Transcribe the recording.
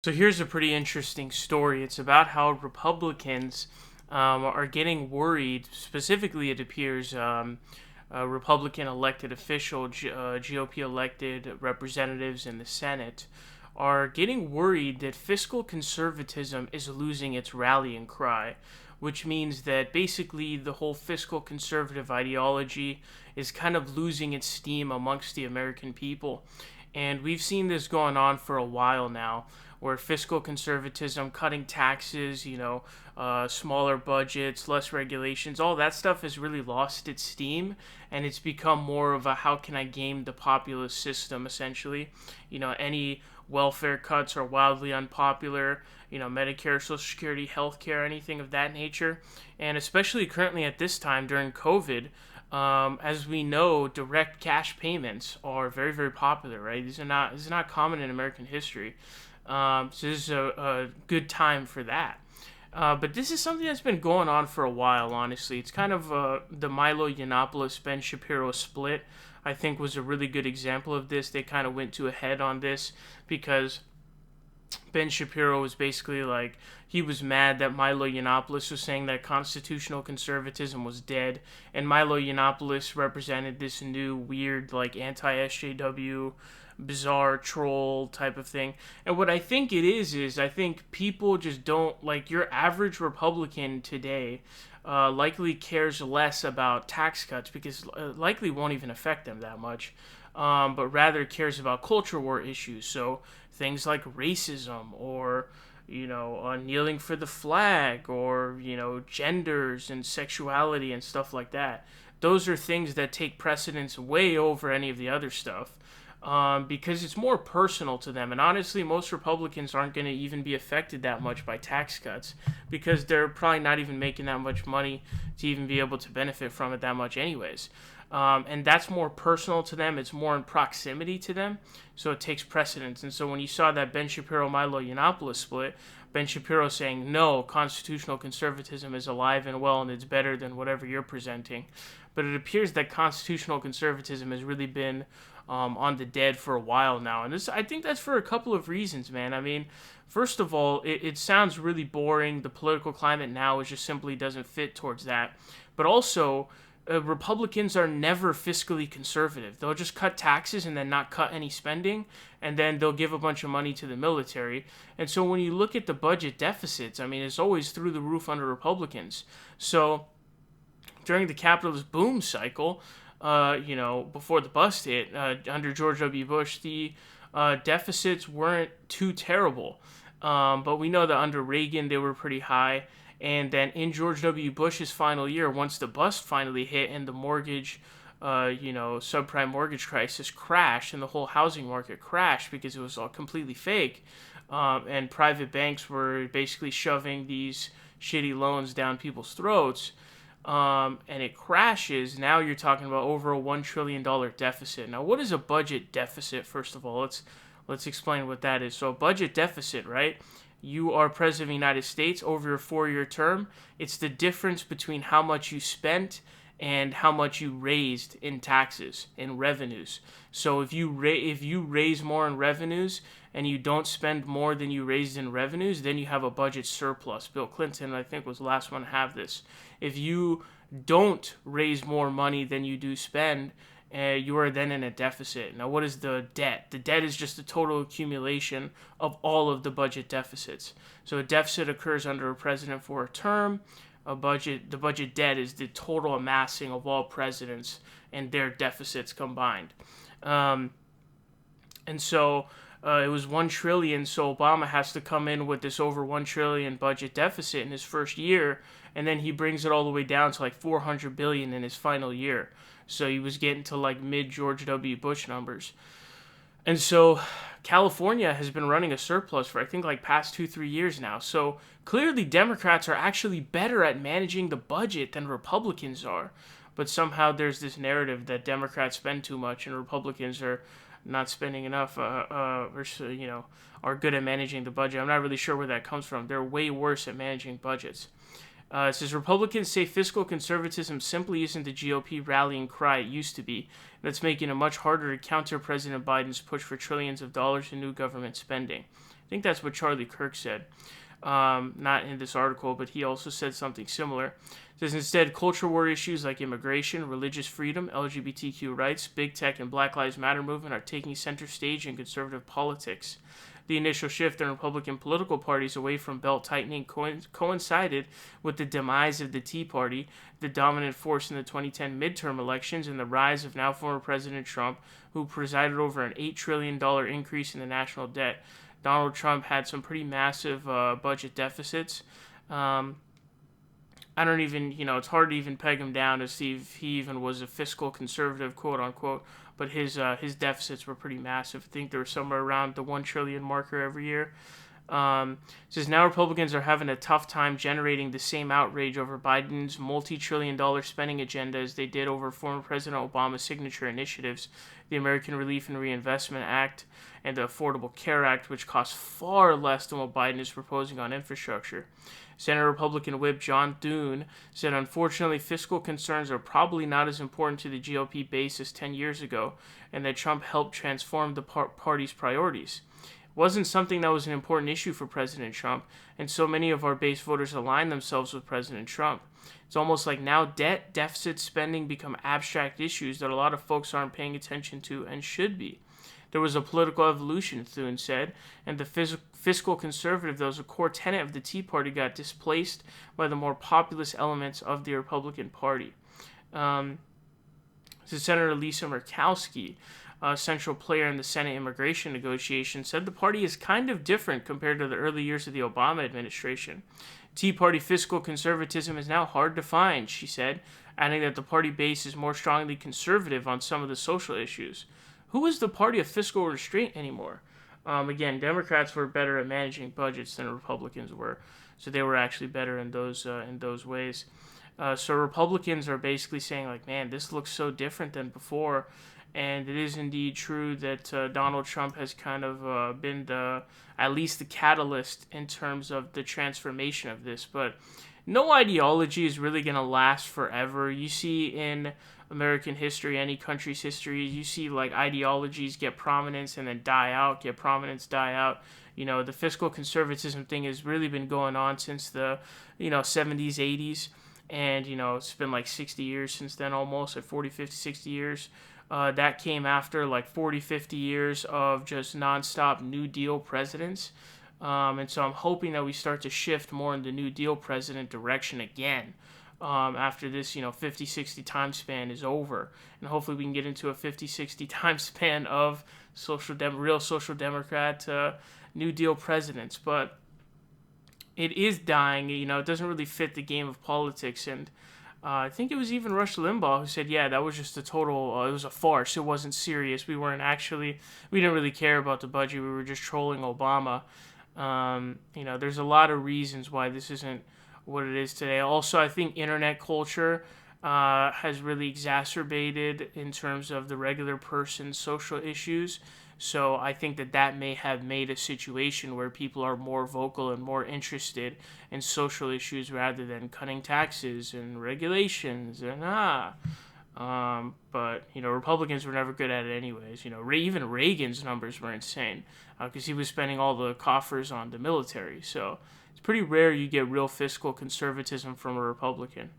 So here's a pretty interesting story. It's about how Republicans are getting worried. Specifically, it appears a Republican elected official, GOP elected representatives in the Senate, are getting worried that fiscal conservatism is losing its rallying cry, which means that basically the whole fiscal conservative ideology is kind of losing its steam amongst the American people. And we've seen this going on for a while now, where fiscal conservatism, cutting taxes, smaller budgets, less regulations, all that stuff has really lost its steam, and it's become more of a how can I game the populist system, essentially. Any welfare cuts are wildly unpopular, Medicare, Social Security, healthcare, anything of that nature. And especially currently at this time during COVID, as we know, direct cash payments are very, very popular, right? This is not common in American history. So this is a good time for that. But this is something that's been going on for a while, honestly. It's kind of the Milo Yiannopoulos Ben Shapiro split, I think, was a really good example of this. They kind of went to a head on this because Ben Shapiro was basically like, he was mad that Milo Yiannopoulos was saying that constitutional conservatism was dead, and Milo Yiannopoulos represented this new weird, like, anti-SJW, bizarre troll type of thing. And what I think it is I think people just don't, like, your average Republican today likely cares less about tax cuts because likely won't even affect them that much, but rather cares about culture war issues. So things like racism or kneeling for the flag or genders and sexuality and stuff like that. Those are things that take precedence way over any of the other stuff. Because it's more personal to them. And honestly, most Republicans aren't going to even be affected that much by tax cuts because they're probably not even making that much money to even be able to benefit from it that much anyways. And that's more personal to them. It's more in proximity to them. So it takes precedence. And so when you saw that Ben Shapiro-Milo Yiannopoulos split, Ben Shapiro saying, no, constitutional conservatism is alive and well and it's better than whatever you're presenting. But it appears that constitutional conservatism has really been on the dead for a while now. And I think that's for a couple of reasons, man. I mean, first of all, it sounds really boring. The political climate now is just simply doesn't fit towards that. But also, Republicans are never fiscally conservative. They'll just cut taxes and then not cut any spending, and then they'll give a bunch of money to the military. And so when you look at the budget deficits, I mean, it's always through the roof under Republicans. So during the capitalist boom cycle, before the bust hit, under George W. Bush, the deficits weren't too terrible. But we know that under Reagan, they were pretty high. And then in George W. Bush's final year, once the bust finally hit and the mortgage, subprime mortgage crisis crashed and the whole housing market crashed because it was all completely fake, and private banks were basically shoving these shitty loans down people's throats, and it crashes. Now you're talking about over a $1 trillion deficit. Now, what is a budget deficit, first of all? Let's explain what that is. So a budget deficit, right? You are president of the United States over your 4-year term. It's the difference between how much you spent and how much you raised in taxes, in revenues. So if you raise more in revenues and you don't spend more than you raised in revenues, then you have a budget surplus. Bill Clinton, I think, was the last one to have this. If you don't raise more money than you do spend, you are then in a deficit. Now, what is the debt? The debt is just the total accumulation of all of the budget deficits. So a deficit occurs under a president for a term. The budget debt is the total amassing of all presidents and their deficits combined. And so it was $1 trillion. So Obama has to come in with this over $1 trillion budget deficit in his first year, and then he brings it all the way down to like $400 billion in his final year. So he was getting to like mid George W. Bush numbers. And so California has been running a surplus for I think like past 2-3 years now. So clearly Democrats are actually better at managing the budget than Republicans are. But somehow there's this narrative that Democrats spend too much and Republicans are not spending enough, are good at managing the budget. I'm not really sure where that comes from. They're way worse at managing budgets. It says Republicans say fiscal conservatism simply isn't the GOP rallying cry it used to be. That's making it much harder to counter President Biden's push for trillions of dollars in new government spending. think that's what Charlie Kirk said. Not in this article, but he also said something similar. It says instead, culture war issues like immigration, religious freedom, LGBTQ rights, big tech, and Black Lives Matter movement are taking center stage in conservative politics. The initial shift in Republican political parties away from belt tightening coincided with the demise of the Tea Party, the dominant force in the 2010 midterm elections, and the rise of now former President Trump, who presided over an $8 trillion increase in the national debt. Donald Trump had some pretty massive budget deficits. I don't even, it's hard to even peg him down to see if he even was a fiscal conservative, quote unquote. But his deficits were pretty massive. I think they were somewhere around the 1 trillion marker every year. It says now Republicans are having a tough time generating the same outrage over Biden's multi-trillion-dollar spending agenda as they did over former President Obama's signature initiatives, the American Relief and Reinvestment Act and the Affordable Care Act, which cost far less than what Biden is proposing on infrastructure. Senate Republican Whip John Thune said, unfortunately, fiscal concerns are probably not as important to the GOP base as 10 years ago, and that Trump helped transform the party's priorities. It wasn't something that was an important issue for President Trump, and so many of our base voters align themselves with President Trump. It's almost like now debt, deficit, spending become abstract issues that a lot of folks aren't paying attention to and should be. There was a political evolution, Thune said, and the fiscal conservative that was a core tenet of the Tea Party got displaced by the more populist elements of the Republican Party. Senator Lisa Murkowski, a central player in the Senate immigration negotiations, said the party is kind of different compared to the early years of the Obama administration. Tea Party fiscal conservatism is now hard to find, she said, adding that the party base is more strongly conservative on some of the social issues. Who is the party of fiscal restraint anymore? Again, Democrats were better at managing budgets than Republicans were, so they were actually better in those ways. So Republicans are basically saying, like, man, this looks so different than before, and it is indeed true that Donald Trump has kind of been at least the catalyst in terms of the transformation of this. But no ideology is really going to last forever. You see in American history, any country's history, you see like ideologies get prominence and then die out, get prominence, die out. The fiscal conservatism thing has really been going on since the 70s, 80s, and it's been like 60 years since then, almost like 40, 50, 60 years. That came after like 40, 50 years of just nonstop New Deal presidents. And so I'm hoping that we start to shift more in the New Deal president direction again. After this, 50, 60 time span is over. And hopefully we can get into a 50, 60 time span of real social democrat New Deal presidents. But it is dying. It doesn't really fit the game of politics. And I think it was even Rush Limbaugh who said, yeah, that was just a total, it was a farce. It wasn't serious. We didn't really care about the budget. We were just trolling Obama. There's a lot of reasons why this isn't what it is today. Also, I think internet culture has really exacerbated in terms of the regular person's social issues. So I think that may have made a situation where people are more vocal and more interested in social issues rather than cutting taxes and regulations and But Republicans were never good at it anyways. Even Reagan's numbers were insane because he was spending all the coffers on the military. So it's pretty rare you get real fiscal conservatism from a Republican.